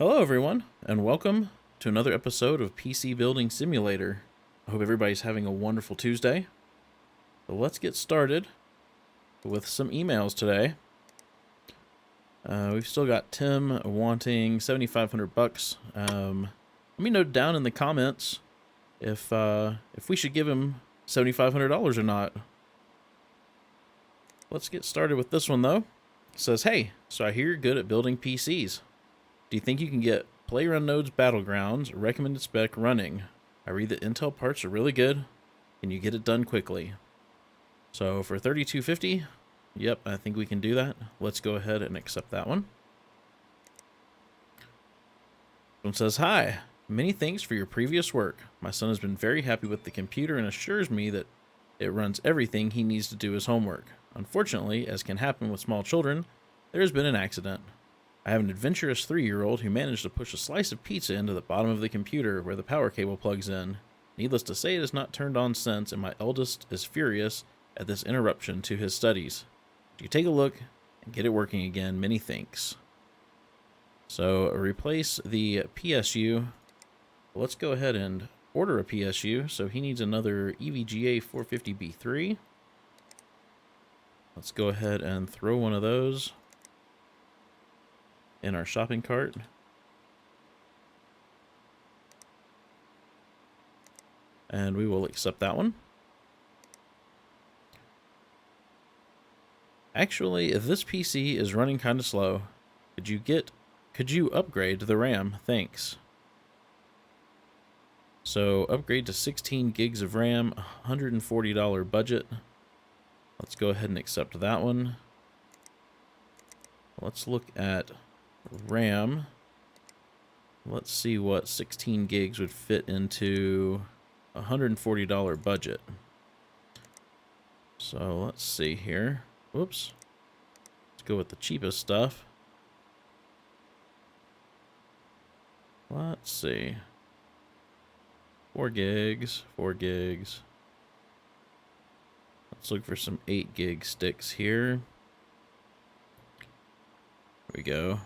Hello everyone, and welcome to another episode of PC Building Simulator. I hope everybody's having a wonderful Tuesday. So let's get started with some emails today. We've still got Tim wanting 7,500 bucks. Let me know down in the comments if we should give him $7,500 or not. Let's get started with this one though. It says, "Hey, so I hear you're good at building PCs. Do you think you can get PlayerUnknown's Battlegrounds recommended spec running? I read that Intel parts are really good, and you get it done quickly." So for $3,250, yep, I think we can do that. Let's go ahead and accept that one. One says, "Hi, many thanks for your previous work. My son has been very happy with the computer and assures me that it runs everything he needs to do his homework. Unfortunately, as can happen with small children, there has been an accident. I have an adventurous 3-year-old who managed to push a slice of pizza into the bottom of the computer where the power cable plugs in. Needless to say, it has not turned on since, and my eldest is furious at this interruption to his studies. Do you take a look and get it working again? Many thanks." So replace the PSU. Let's go ahead and order a PSU. So he needs another EVGA 450B3. Let's go ahead and throw one of those in our shopping cart. And we will accept that one. Actually, this PC is running kind of slow. Could you upgrade the RAM? Thanks. So upgrade to 16 gigs of RAM, $140 budget. Let's go ahead and accept that one. Let's look at RAM. Let's see what 16 gigs would fit into a $140 budget. So let's see here. Whoops. Let's go with the cheapest stuff. Let's see. 4 gigs, 4 gigs. Let's look for some 8 gig sticks here. There we go.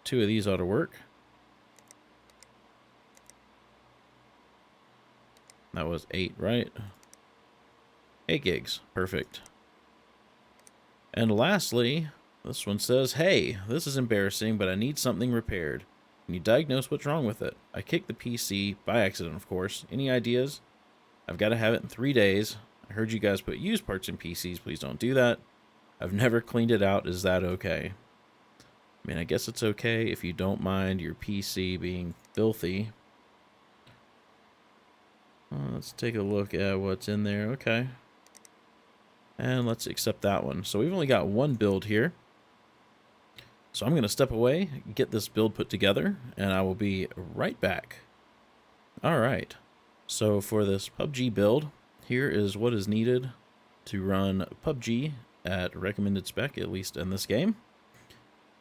2 of these ought to work. That was 8, right? 8 gigs. Perfect. And lastly, this one says, "Hey, this is embarrassing, but I need something repaired. Can you diagnose what's wrong with it? I kicked the PC, by accident of course. Any ideas? I've got to have it in 3 days. I heard you guys put used parts in PCs. Please don't do that. I've never cleaned it out. Is that okay?" I mean, I guess it's okay if you don't mind your PC being filthy. Let's take a look at what's in there. Okay. And let's accept that one. So we've only got one build here. So I'm going to step away, get this build put together, and I will be right back. All right. So for this PUBG build, here is what is needed to run PUBG at recommended spec, at least in this game.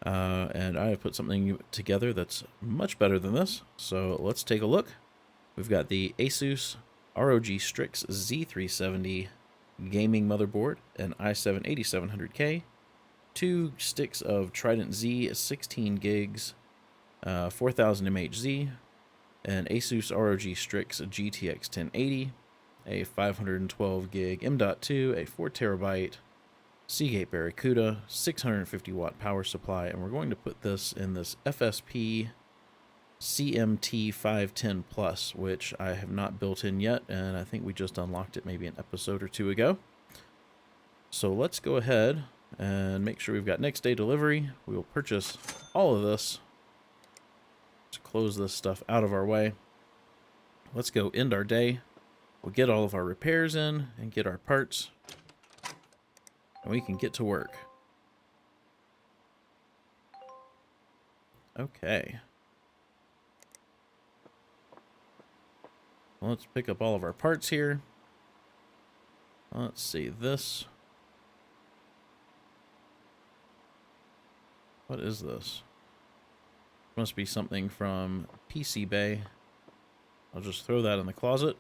And I have put something together that's much better than this. So let's take a look. We've got the Asus ROG Strix Z370 gaming motherboard, an i7-8700K, 2 sticks of Trident Z 16 gigs, 4000 mHz, an Asus ROG Strix GTX 1080, a 512 gig M.2, a 4 terabyte Seagate Barracuda, 650 watt power supply, and we're going to put this in this FSP CMT 510 Plus, which I have not built in yet, and I think we just unlocked it maybe an episode or 2 ago. So let's go ahead and make sure we've got next day delivery. We will purchase all of this to close this stuff out of our way. Let's go end our day. We'll get all of our repairs in and get our parts, and we can get to work. Okay. Well, let's pick up all of our parts here. Let's see this. What is this? Must be something from PC Bay. I'll just throw that in the closet.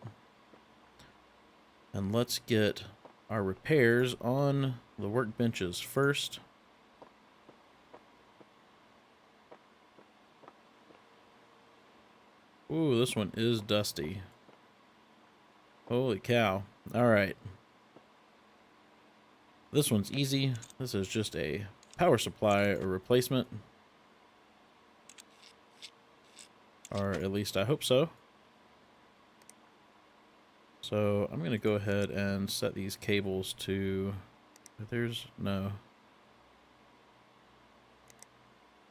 And let's get our repairs on the workbenches first. Ooh, this one is dusty. Holy cow. Alright. This one's easy. This is just a power supply replacement. Or at least I hope so. So I'm going to go ahead and set these cables to... There's... no.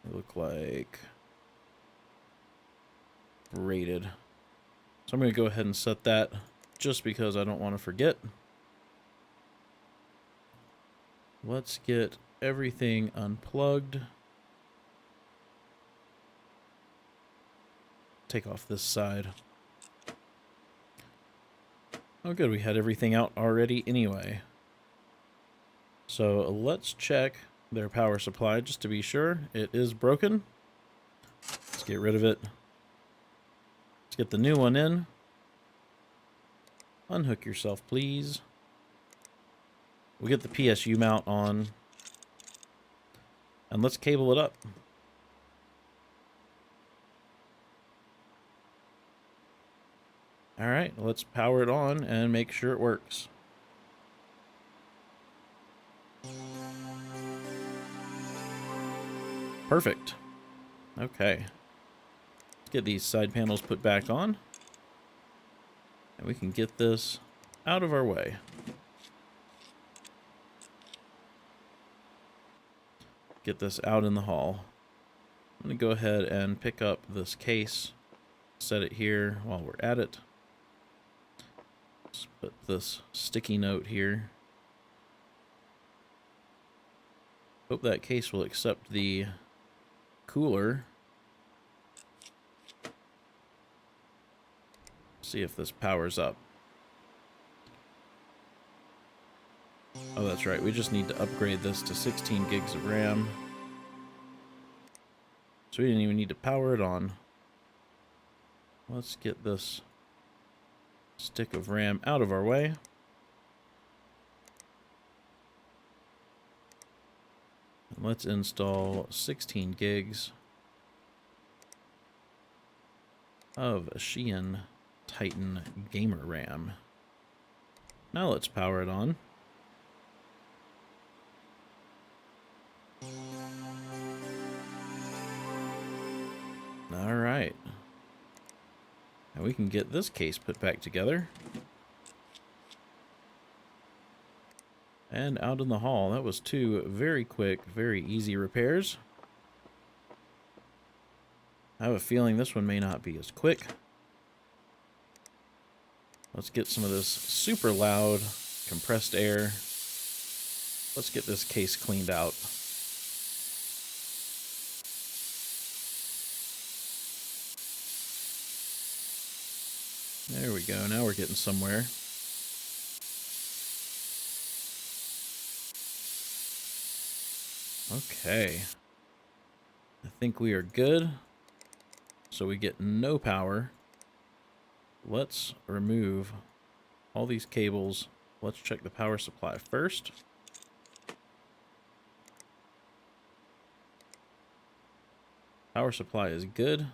They look like... braided. So I'm going to go ahead and set that just because I don't want to forget. Let's get everything unplugged. Take off this side. Oh good, we had everything out already anyway. So let's check their power supply just to be sure. It is broken. Let's get rid of it. Let's get the new one in. Unhook yourself, please. We'll get the PSU mount on. And let's cable it up. Alright, let's power it on and make sure it works. Perfect. Okay. Let's get these side panels put back on. And we can get this out of our way. Get this out in the hall. I'm going to go ahead and pick up this case. Set it here while we're at it. Let's put this sticky note here. Hope that case will accept the cooler. See if this powers up. Oh, that's right. We just need to upgrade this to 16 gigs of RAM. So we didn't even need to power it on. Let's get this stick of RAM out of our way. And let's install 16 gigs of Shein Titan Gamer RAM. Now let's power it on. Alright. Now we can get this case put back together. And out in the hall. That was two very quick, very easy repairs. I have a feeling this one may not be as quick. Let's get some of this super loud compressed air. Let's get this case cleaned out. There we go. Now we're getting somewhere. Okay. I think we are good. So we get no power. Let's remove all these cables. Let's check the power supply first. Power supply is good.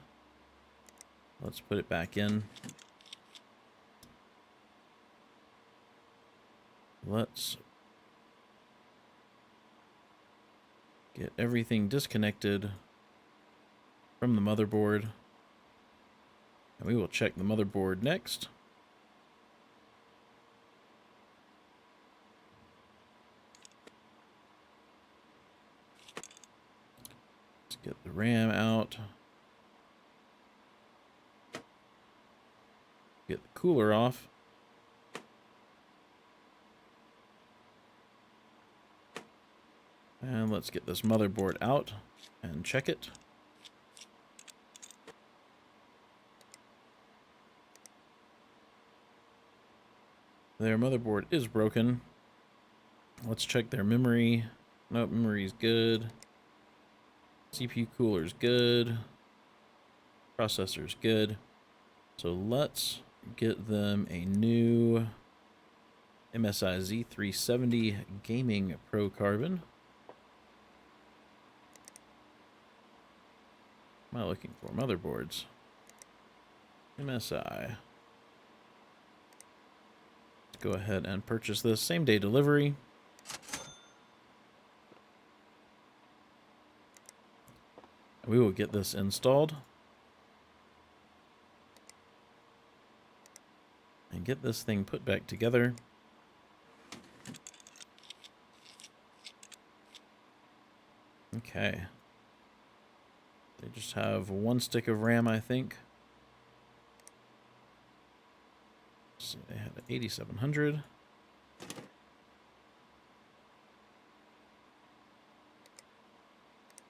Let's put it back in. Let's get everything disconnected from the motherboard. And we will check the motherboard next. Let's get the RAM out. Get the cooler off. And let's get this motherboard out and check it. Their motherboard is broken. Let's check their memory. Nope, memory's good. CPU cooler's good. Processor's good. So let's get them a new MSI Z370 Gaming Pro Carbon. Am I looking for motherboards? MSI. Let's go ahead and purchase this. Same day delivery. We will get this installed. And get this thing put back together. Okay. They just have one stick of RAM, I think. So they had an 8700.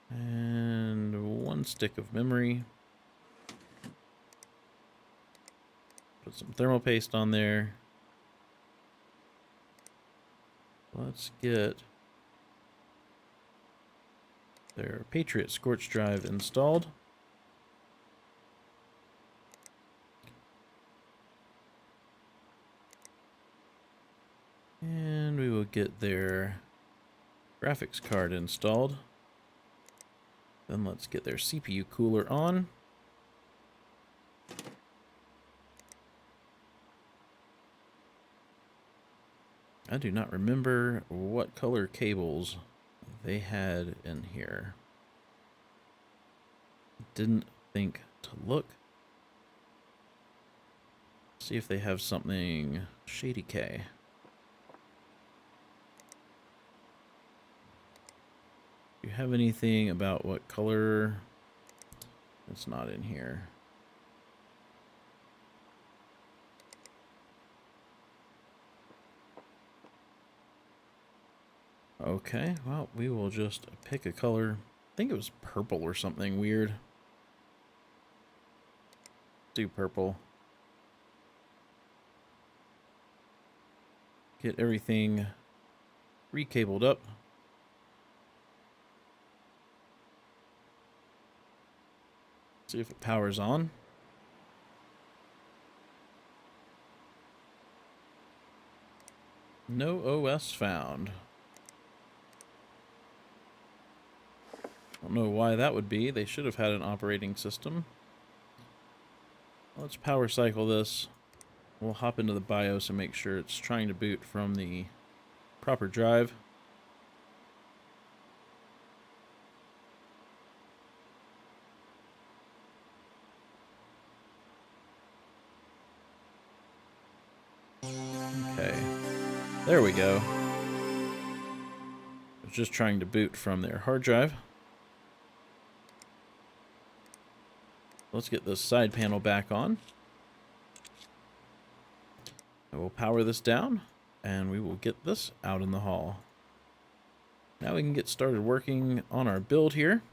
And one stick of memory. Put some thermal paste on there. Let's get their Patriot Scorch Drive installed. And we will get their graphics card installed. Then let's get their CPU cooler on. I do not remember what color cables they had in here. Didn't think to look. See if they have something Shady K. Do you have anything about what color? It's not in here. Okay, well, we will just pick a color. I think it was purple or something weird. Do purple. Get everything recabled up. See if it powers on. No OS found. Don't know why that would be. They should have had an operating system. Let's power cycle this. We'll hop into the BIOS and make sure it's trying to boot from the proper drive. Okay, there we go. It's just trying to boot from their hard drive. Let's get this side panel back on. I will power this down, and we will get this out in the hall. Now we can get started working on our build here.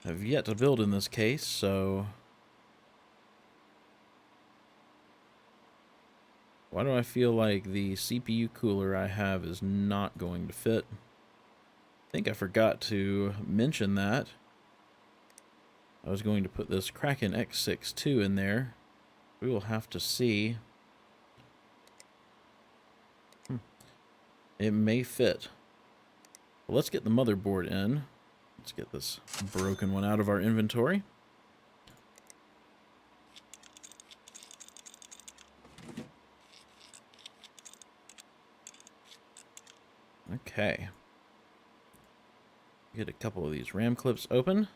I've yet to build in this case, so... Why do I feel like the CPU cooler I have is not going to fit? I think I forgot to mention that. I was going to put this Kraken X62 in there. We will have to see. It may fit. Well, let's get the motherboard in. Let's get this broken one out of our inventory. Okay. Get a couple of these RAM clips open.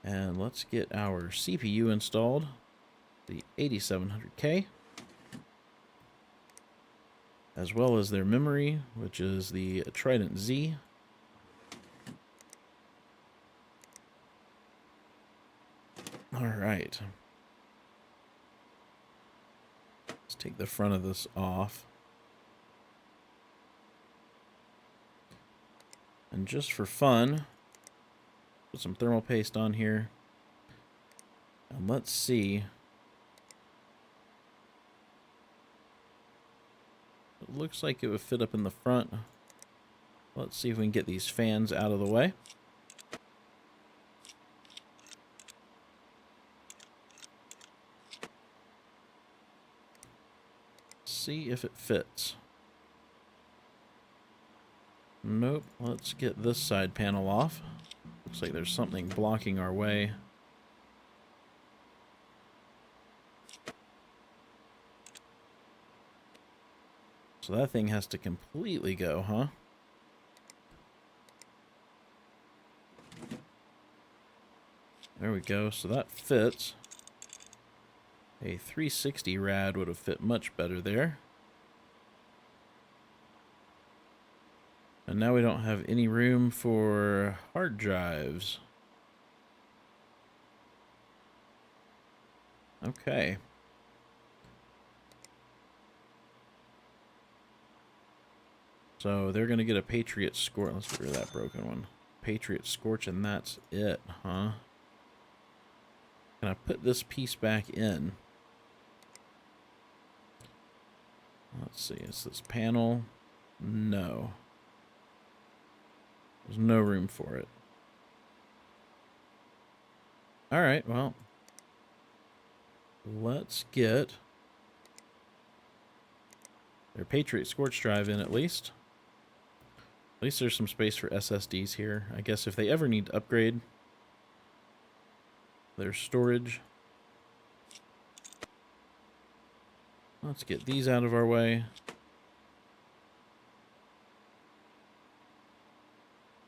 And let's get our CPU installed, the 8700K, as well as their memory, which is the Trident Z. All right. Let's take the front of this off. And just for fun, put some thermal paste on here. And let's see. It looks like it would fit up in the front. Let's see if we can get these fans out of the way. See if it fits. Nope. Let's get this side panel off. Looks like there's something blocking our way. So that thing has to completely go, huh? There we go. So that fits. A 360 rad would have fit much better there. And now we don't have any room for hard drives. Okay. So they're going to get a Patriot Scorch. Let's get rid of that broken one. Patriot Scorch, and that's it, huh? Can I put this piece back in? Let's see. Is this panel? No. There's no room for it. All right, well. Let's get their Patriot Scorch drive in at least. At least there's some space for SSDs here. I guess if they ever need to upgrade their storage. Let's get these out of our way.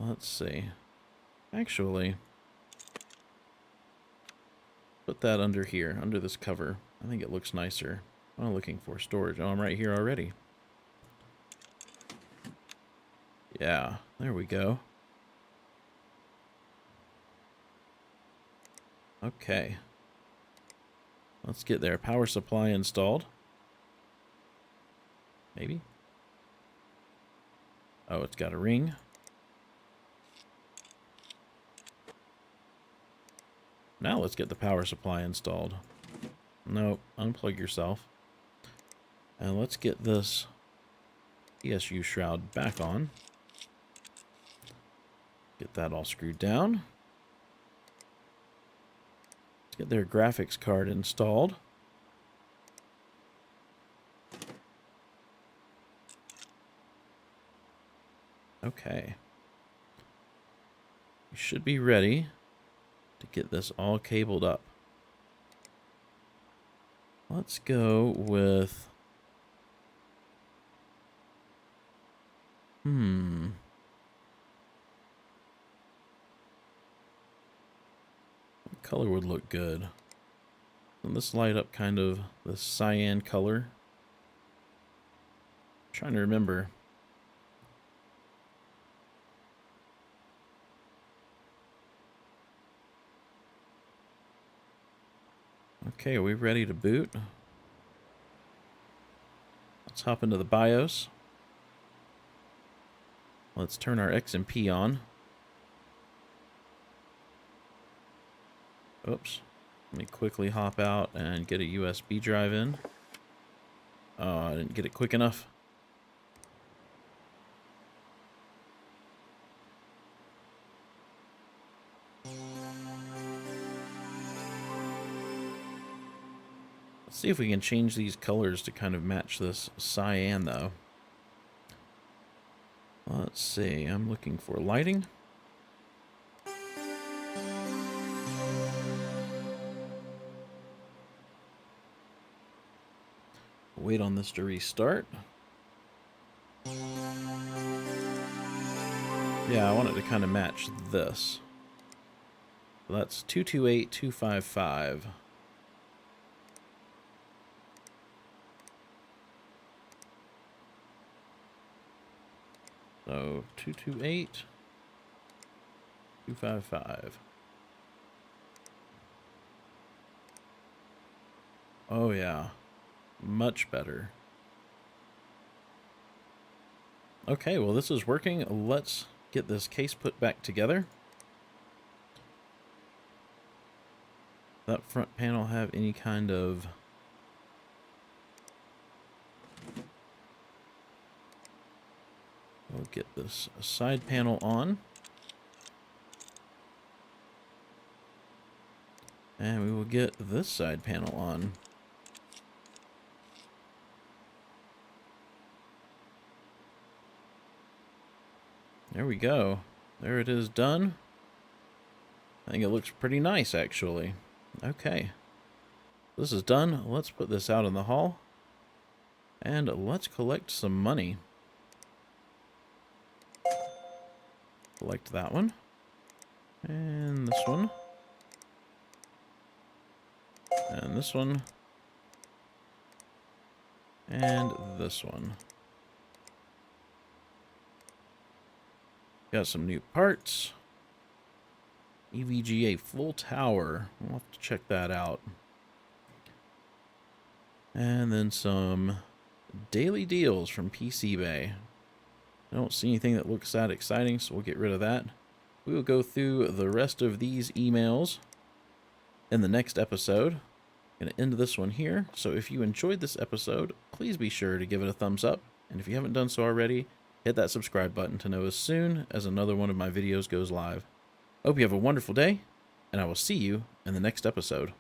Let's see. Actually, put that under here, under this cover. I think it looks nicer. What am I looking for? Storage. Oh, I'm right here already. Yeah, there we go. Okay. Let's get their power supply installed. Maybe. Oh, it's got a ring. Now let's get the power supply installed. Nope, unplug yourself. And let's get this ESU shroud back on. Get that all screwed down. Let's get their graphics card installed. Okay. We should be ready to get this all cabled up. Let's go with... What color would look good? Doesn't this light up kind of the cyan color? I'm trying to remember. Okay, are we ready to boot? Let's hop into the BIOS. Let's turn our XMP on. Oops. Let me quickly hop out and get a USB drive in. Oh, I didn't get it quick enough. Let's see if we can change these colors to kind of match this cyan, though. Let's see. I'm looking for lighting. Wait on this to restart. Yeah, I want it to kind of match this. So that's 228255. So 228255. Oh yeah. Much better. Okay, well this is working. Let's get this case put back together. That front panel have any kind of... We'll get this side panel on. And we will get this side panel on. There we go. There it is done. I think it looks pretty nice, actually. Okay. This is done. Let's put this out in the hall. And let's collect some money. Collect that one. And this one. And this one. And this one. Got some new parts. EVGA full tower. We'll have to check that out. And then some daily deals from PC Bay. I don't see anything that looks that exciting, so we'll get rid of that. We will go through the rest of these emails in the next episode. I'm going to end this one here. So if you enjoyed this episode, please be sure to give it a thumbs up. And if you haven't done so already, hit that subscribe button to know as soon as another one of my videos goes live. I hope you have a wonderful day, and I will see you in the next episode.